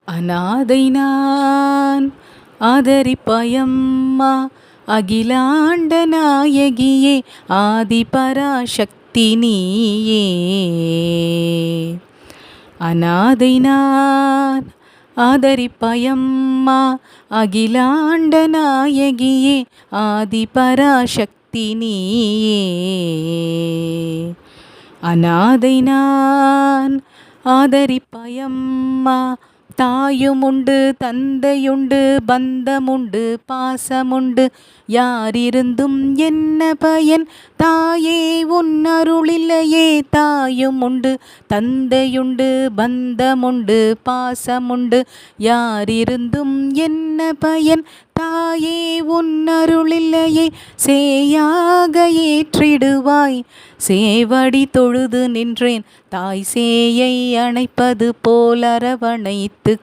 அநாதை நான் ஆதரிப்பாயம்மா, அகிலாண்ட நாயகியே ஆதிபராசக்தி நீயே. அநாதை நான் ஆதரிப்பாயம்மா, அகிலாண்ட நாயகியே ஆதிபராசக்தி நீயே. அநாதை நான் ஆதரிப்பாயம்மா, தாயுமுண்டு தந்தையுண்டு பந்தமுண்டு பாசமுண்டு, யாரிருந்தும் என்ன பயன் தாயே உன் அருளில்லையே. தாயுமுண்டு தந்தையுண்டு பந்தமுண்டு பாசமுண்டு, யாரிருந்தும் என்ன பயன் தாயே உன் அருளில்லையே. சேயாக ஏற்றிடுவாய் சேவடி தொழுது நின்றேன், தாய் சேயை அணைப்பது போல் அரவணைத்து